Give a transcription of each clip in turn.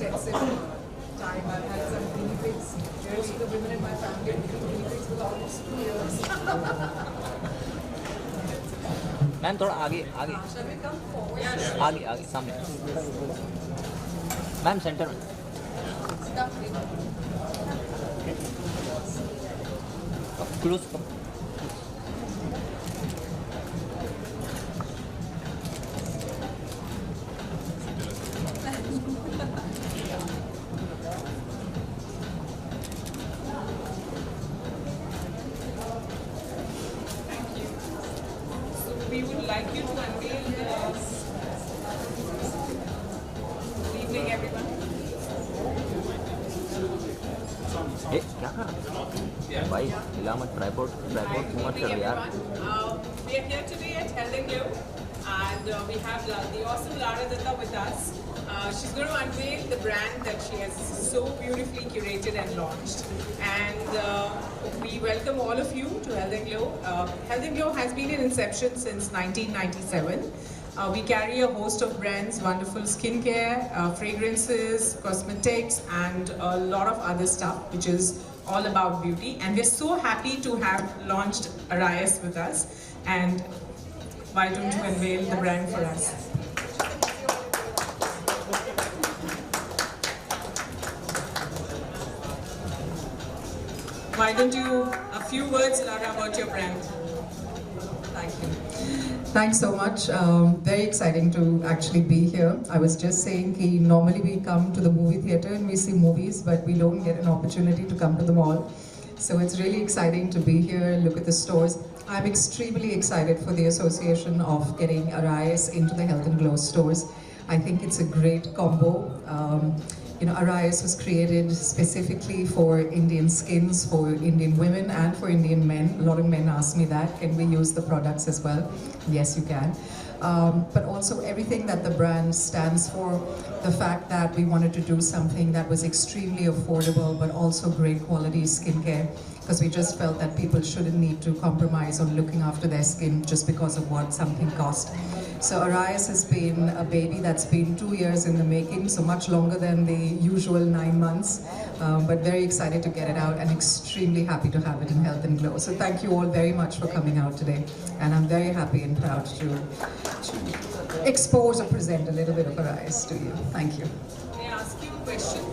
extensive time. I've had some guinea pigs. Most of the women in my family have been guinea pigs for almost 2 years. Ma'am थोड़ा आगे आगे Shall we come forward? आगे आगे सामने ma'am centre में Stuff it. Close We would like you to unveil the good evening, everyone. ए क्या कर रहा है भाई हिला मत ट्राइपॉड Good मत evening, करो यार everyone. We are here today at Health and Glow, and we have the awesome Lara Datta with us. She's going to unveil the brand that she has so beautifully curated and launched. And we welcome all of you to Health and Glow. Health and Glow has been in inception since 1997. We carry a host of brands, wonderful skincare, fragrances, cosmetics, and a lot of other stuff, which is all about beauty. And we're so happy to have launched Arayas with us. And why don't you unveil the brand for us? Why don't you, a few words, Lara, about your brand? Thank you. Thanks so much. Very exciting to actually be here. I was just saying that normally we come to the movie theatre and we see movies, but we don't get an opportunity to come to the mall. So it's really exciting to be here, look at the stores. I'm extremely excited for the association of getting Arayas into the Health and Glow stores. I think it's a great combo. Arayas was created specifically for Indian skins, for Indian women and for Indian men. A lot of men ask me that, can we use the products as well? Yes, you can. But also everything that the brand stands for, the fact that we wanted to do something that was extremely affordable but also great quality skincare, because we just felt that people shouldn't need to compromise on looking after their skin just because of what something cost. So Arayas has been a baby that's been 2 years in the making, so much longer than the usual 9 months, but very excited to get it out and extremely happy to have it in Health and Glow. So thank you all very much for coming out today, and I'm very happy and proud to expose or present a little bit of Arayas to you. Thank you. May I ask you a question?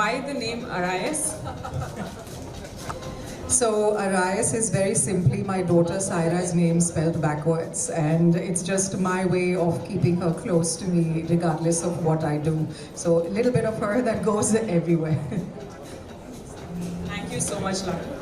Why the name Arayas? So Arayas is very simply my daughter Saira's name spelled backwards, and it's just my way of keeping her close to me regardless of what I do. So a little bit of her that goes everywhere. Thank you so much, Lara.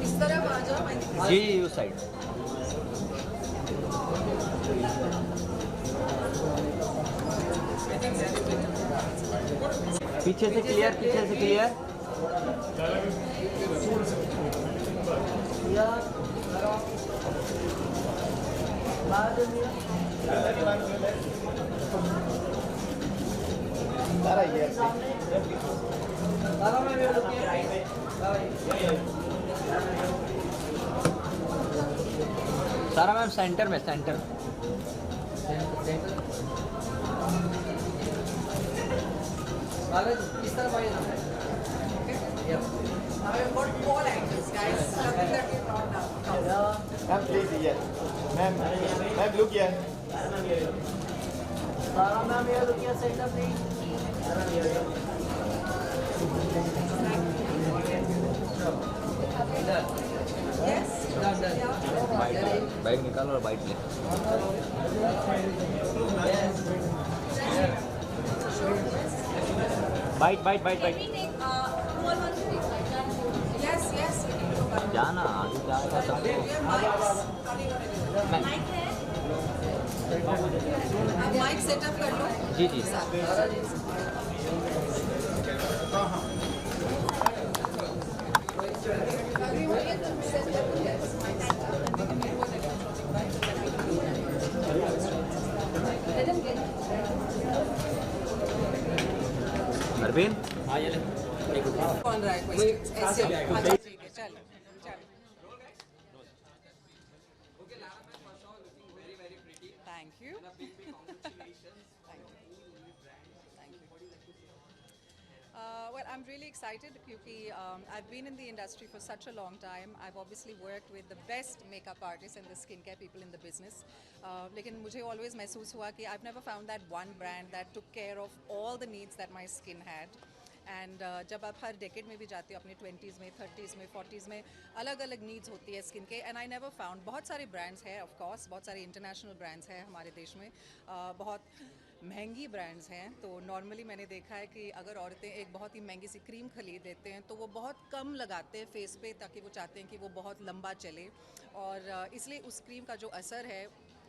इस तरफ आ जाओ। जी उस side पीछे से clear सारा ma'am centre में इस तरफ आइए ना। Now we've got 4 angles, guys. Something that we've not done. Ma'am, please, yes. Ma'am, look here. Yes? Bite bite निकाल और बाइट ले. Bite bite bite bite. Yes, yes. जाना आगे जाएगा सब. आप माइक सेटअप कर लो. जी जी. अरविंद. हाँ ये ले. कौन रहा है questions? ऐसे. अच्छा ठीक है चलो चलो. Thank you. Thank you. Well, I'm really excited because I've been in the industry for such a long time. I've obviously worked with the best makeup artists and the skincare people in the business. लेकिन मुझे always महसूस हुआ कि I've never found that one brand that took care of all the needs that my skin had. And जब आप हर decade में भी जाते हो अपने 20s में 30s में 40s में अलग अलग नीड्स होती है स्किन के एंड आई नेवर फाउंड. बहुत सारे ब्रांड्स हैं ऑफ कोर्स, बहुत सारे इंटरनेशनल ब्रांड्स हैं हमारे देश में, बहुत महंगी ब्रांड्स हैं. तो नॉर्मली मैंने देखा है कि अगर औरतें एक बहुत ही महंगी सी क्रीम खरीद लेते हैं तो वो बहुत कम लगाते हैं फेस पे ताकि वो चाहते हैं कि वो बहुत लंबा चले, और इसलिए उस क्रीम का जो असर है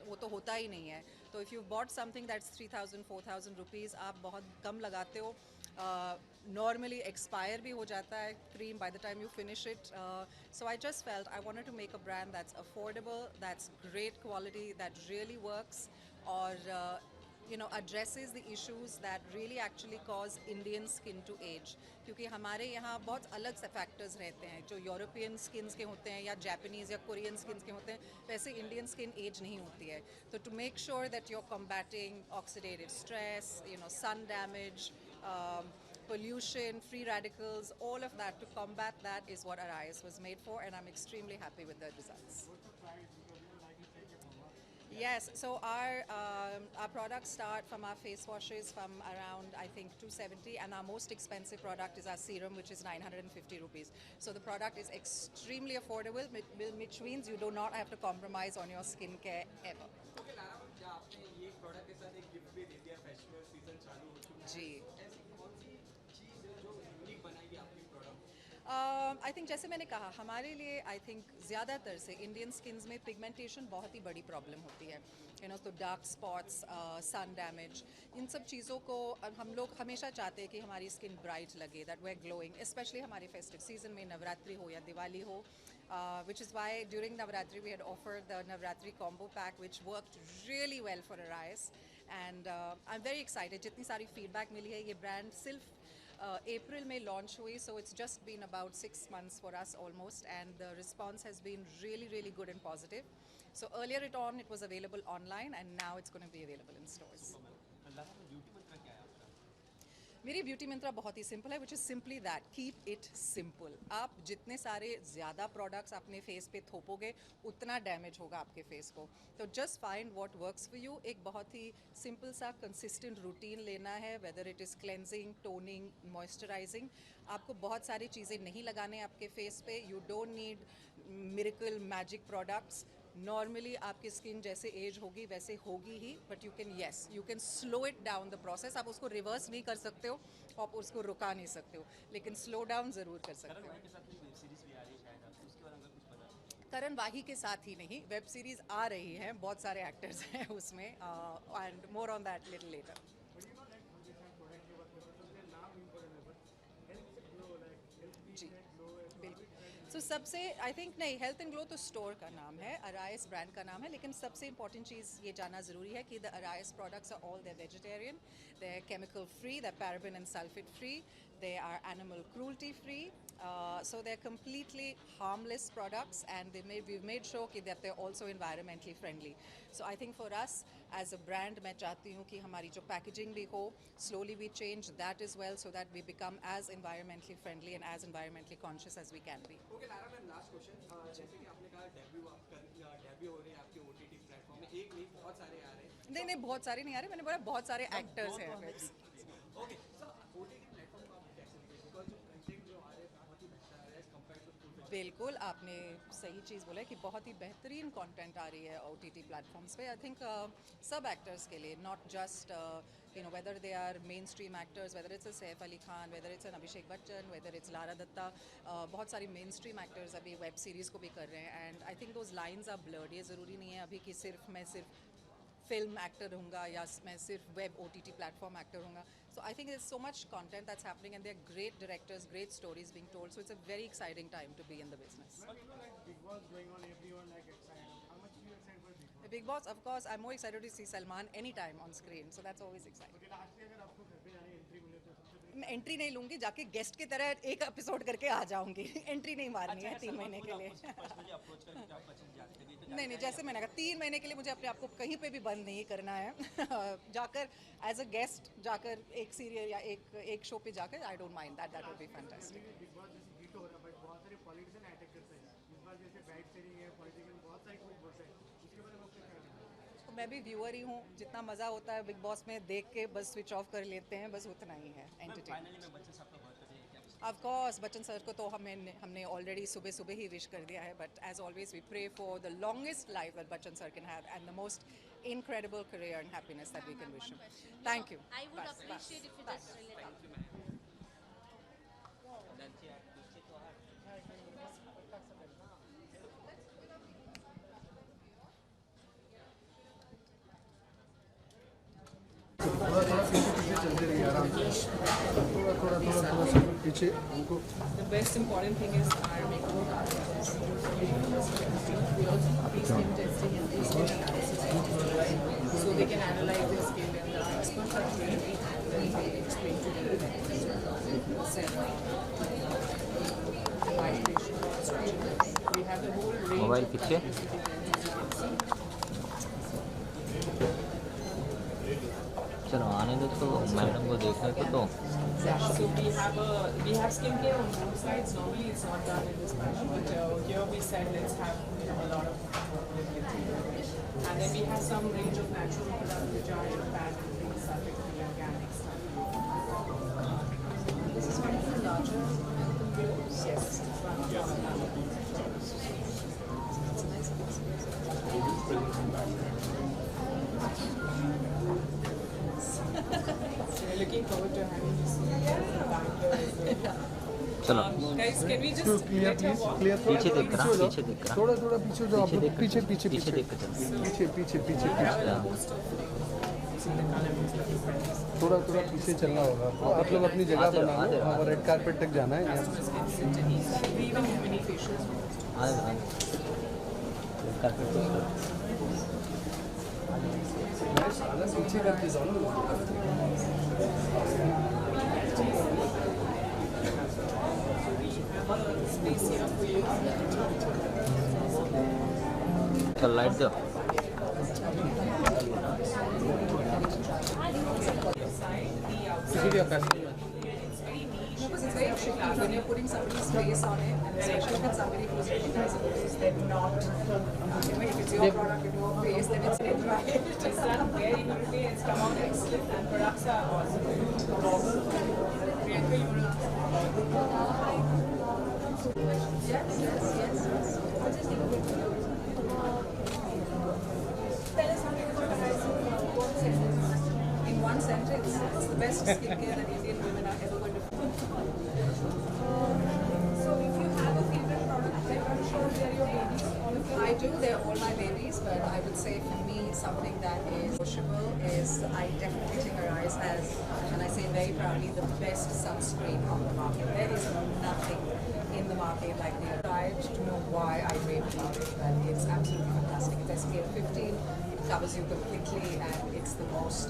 वो तो होता ही नहीं है. तो if you bought something that's 3,000-4,000 rupees आप बहुत कम लगाते हो, नॉर्मली एक्सपायर भी हो जाता है cream by the time you finish it. So I just felt I wanted to make a brand that's affordable, that's great quality, that really works, और addresses the issues that really actually cause Indian skin to age. क्योंकि हमारे यहाँ बहुत अलग से factors रहते हैं जो यूरोपियन स्किन्स के होते हैं या जापानीज़ या कोरियन स्किन्स के होते हैं, वैसे इंडियन स्किन एज नहीं होती है. तो to make sure that you are combating oxidative stress, sun damage, pollution, free radicals, all of that, to combat that is what Arise was made for, and I'm extremely happy with the results. Yes, so our products start from our face washes from around I think 270, and our most expensive product is our serum, which is 950 rupees. So the product is extremely affordable, which means you do not have to compromise on your skincare ever. Okay, Lara, क्या आपने ये product के साथ एक gift भी दे दिया, festival season चालू हो चुका है. जी. ऐसी कौन सी चीज़ है जो यूनिक बनाएगी आपकी प्रोडक्ट? आई थिंक जैसे मैंने कहा हमारे लिए आई थिंक ज़्यादातर से इंडियन स्किन्स में पिगमेंटेशन बहुत ही बड़ी प्रॉब्लम होती है. तो डार्क स्पॉट्स, सन डैमेज, इन सब चीज़ों को हम लोग हमेशा चाहते हैं कि हमारी स्किन ब्राइट लगे, दैट वे ग्लोइंग, स्पेशली हमारे फेस्टिव सीजन में, नवरात्रि हो या दिवाली हो, which is why during Navratri we had offered the Navratri combo pack, which worked really well for Arise, and I'm very excited. जितनी सारी feedback मिली है, ये brand सिर्फ April में launch हुई, so it's just been about 6 months for us almost, and the response has been really, really good and positive. So earlier it was available online, and now it's going to be available in stores. मेरी beauty मंत्रा बहुत ही simple है, which is simply that, keep it simple. आप जितने सारे ज़्यादा products अपने face पे थोपोगे उतना डैमेज होगा आपके फेस को. तो just find what works for you. एक बहुत ही सिंपल सा कंसिस्टेंट रूटीन लेना है, whether it is cleansing, toning, moisturising. आपको बहुत सारी चीज़ें नहीं लगाने आपके फेस पे. You don't need miracle magic products. Normally आपकी स्किन जैसे एज होगी वैसे होगी ही, but you can slow it down the process. आप उसको रिवर्स नहीं कर सकते हो, आप उसको रुका नहीं सकते हो, लेकिन स्लो डाउन ज़रूर कर सकते हो. करण वाही के साथ ही नहीं, वेब सीरीज़ आ रही हैं, बहुत सारे एक्टर्स हैं उसमें, and more on that little letter. जी बिल्कुल. सो सबसे आई थिंक नहीं, हेल्थ एंड ग्लो तो स्टोर का नाम है, अराइस ब्रांड का नाम है, लेकिन सबसे इंपॉर्टेंट चीज़ ये जानना ज़रूरी है कि the Arise products are all, they vegetarian, they chemical free, they paraben and sulphate free, they are animal cruelty free, so they're completely harmless products, and we've made sure that they're also environmentally friendly. So I think for us as a brand, मैं चाहती हूँ कि हमारी जो packaging भी हो, slowly we change that as well, so that we become as environmentally friendly and as environmentally conscious as we can be. Okay, Lara, ma'am last question, जैसे कि आपने कहा डेब्यू हो रहे हैं आपके OTT प्लेटफॉर्म में, एक नहीं बहुत सारे आ रहे हैं, नहीं नहीं, बहुत सारे नहीं आ रहे, मैंने बोला बहुत सारे एक्टर्स हैं। ओके सर, ओटीटी प्लेटफॉर्म का आप कैसे देखते हैं? बिकॉज जो कंटेंट जो आ रहे हैं बहुत ही अच्छा आ रहा है कंपेयर टू फुल। बिल्कुल, आपने सही चीज़ बोला है कि बहुत ही बेहतरीन कंटेंट आ रही है OTT प्लेटफॉर्म्स पे। आई थिंक सब एक्टर्स के लिए, not just you know whether they are mainstream actors, whether it's a Saif Ali Khan, whether it's an Abhishek Bachchan, whether it's Lara Dutta, बहुत सारी मेन स्ट्रीम एक्टर्स अभी वेब सीरीज़ को भी कर रहे हैं। And I think those lines are blurred. ये ज़रूरी नहीं है अभी कि मैं सिर्फ फिल्म एक्टर होऊंगा या मैं सिर्फ वेब OTT प्लेटफॉर्म एक्टर होऊंगा। So I think there's so much content that's happening and there are great directors, great stories being told, so it's a very exciting time to be in the business. But you know, like Big Boss going on, everyone like excited. How much are you excited for Big Boss? The Big Boss, of course, I'm more excited to see Salman anytime on screen, so that's always exciting. Okay, lastly, अगर आपको घर पे जाने entry मिले तो सबसे पहले मैं एंट्री नहीं लूंगी, जाके गेस्ट की तरह एक एपिसोड करके आ जाऊंगी। एंट्री नहीं मारनी है 3 महीने के लिए। पर्सनली अप्रोच करके आप बचन जाते भी तो नहीं नहीं, जैसे मैंने कहा 3 महीने के लिए मुझे अपने आप को कहीं पे भी बंद नहीं करना है। जाकर एज अ गेस्ट जाकर एक सीरियल या एक शो पे जाकर I don't mind that would be fantastic. Big boss जैसे हिट हो रहा है बट बहुत सारे पॉलिटिशियन अटैक करते हैं इस बार जैसे बैट शेयरिंग है पॉलिटिशियन बहुत सारे कुछ बोलते हैं उसके बारे में आपको क्या कहना है? तो मैं भी व्यूअर ही हूँ, जितना मज़ा होता है बिग बॉस में देख के बस स्विच ऑफ कर लेते हैं, बस उतना ही है एंटरटेन। फाइनली मैं बच्चन साहब का बर्थडे क्या ऑफ कोर्स बच्चन सर को तो हमने ऑलरेडी सुबह सुबह ही विश कर दिया है, but as always we pray for the longest life that Bachchan sir can have and the most incredible career and happiness that we can wish him. Thank you. I would appreciate if you just really talk. थोड़ा थोड़ा पीछे पीछे चलते रहिए आराम से थोड़ा थोड़ा थोड़ा थोड़ा सब पीछे उनको The best important thing is our makeover process. We also do pre-skin testing and pre-skin analysis, so they can analyze their skin, and the experts are trained when they explain to them the cell line, the white facial structure. We have the whole range Mobile of picture? चलो आने दो तो madam को देखने को तो। So we have skincare on both sides. Normally it's not done in this fashion, but here we said let's have a lot of and then we have some range of natural products which are bad and things subject to the organic stuff. This is one of the larger pillows. Yes, it's one of the So we're looking forward to having you see चलो guys, can we just clear let her please walk? Clear पीछे देख रहा, पीछे देख रहा। थोड़ा थोड़ा पीछे जाओ आप पीछे लोग देख पीछे पीछे पीछे पीछे देख कर चल। पीछे पीछे पीछे Have पीछे a post of see the color is looking fantastic. थोड़ा थोड़ा पीछे चलना होगा आपको आप लोग अपनी जगह आधे- बना लो आधे- हाँ रेड कारपेट तक जाना है यहाँ Customers can sit and eat. We even have many facials. Carpet पे पीछे करके जाओ Space here for you. चल लाइट दो। किसी का पैसा No, because it's very tricky when you're putting somebody's face on it, and especially if it's somebody who's recognizable, because they're not, if it's your product with your face, then it's been right. It's done very beautifully. It's come out excellent, and products are awesome. Priyanka, you want to Yes, yes, yes. Tell us something about the in one sentence, it's the best skincare that Indian women are ever going to find. So if you have a favorite product, I'm sure they're your babies, all of them. I do, they're all my babies, but I would say for me, something that is negotiable is I definitely think our eyes has, and I say very proudly, the best sunscreen on the market. There is nothing in the market like the tried to know why I rave about it, but it's absolutely fantastic. It's SPF 15, it covers you completely, and it's the most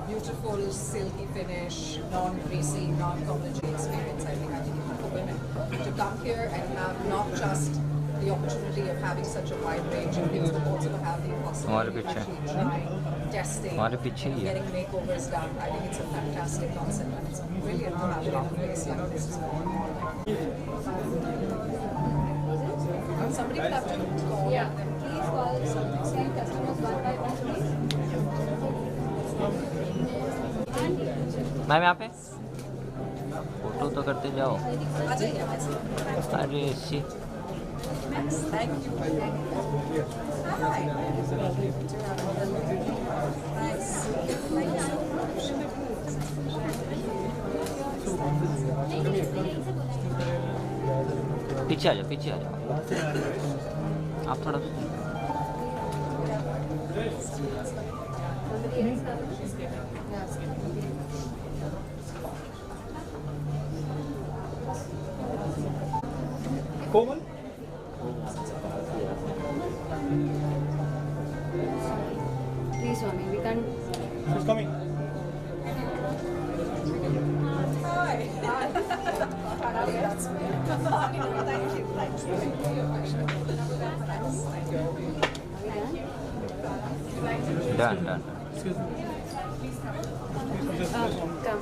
beautiful, silky finish, non-greasy, non-comedogenic experience I think even for women to come here and have not just the opportunity of having such a wide range of things, but also to have the possibility of actually trying, testing, हमारे पीछे ही है। getting makeovers done. I think it's a fantastic concept and it's brilliant to have it in a place like this. Somebody will have to call them. Please call some customers one by one, please. Ma'am यहाँ पे photo तो करते जाओ। आ जाइए वैसे। अरे she Thank you. Hi. Nice. Thank you so much. पीछे आ जाओ, पीछे आ जाओ। आप थोड़ा Komal? Please, Swami, we can't. She's coming. Hi. Thank you. Done done. Come.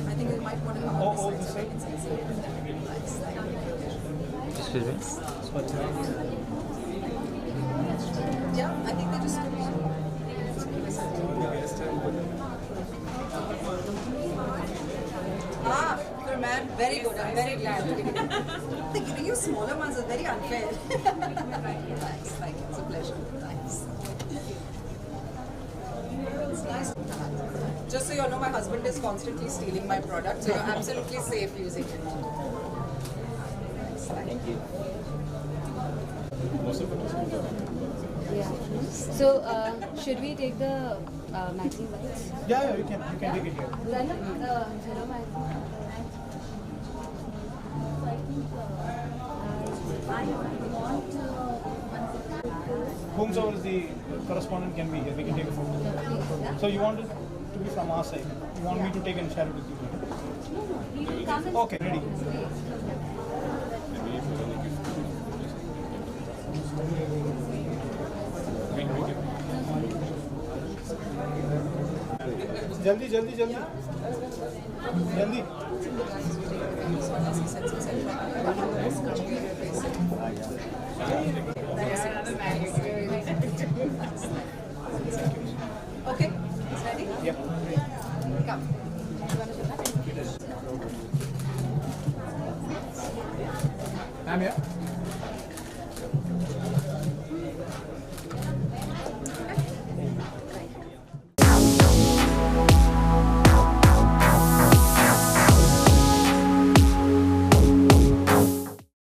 I think you might want to come Oh, on oh, this this side. side? Excuse me. Yeah, I think they just good man. Very good. I'm very glad. The giving you smaller ones are very unfair. Thanks. Thank you. It's a pleasure. Thanks. It's nice. Just so you know, my husband is constantly stealing my product, so you're absolutely safe using it. Thank you. Yeah. So, should we take the magazine bites? Yeah, you can take it here. Hello, my. Whomsoever is the correspondent can be here. We can take a photo. So you want it to be from our side. You want me to take and share it with you? Okay, ready. जल्दी जल्दी जल्दी जल्दी Okay, it's ready? Yep. Come. I'm here.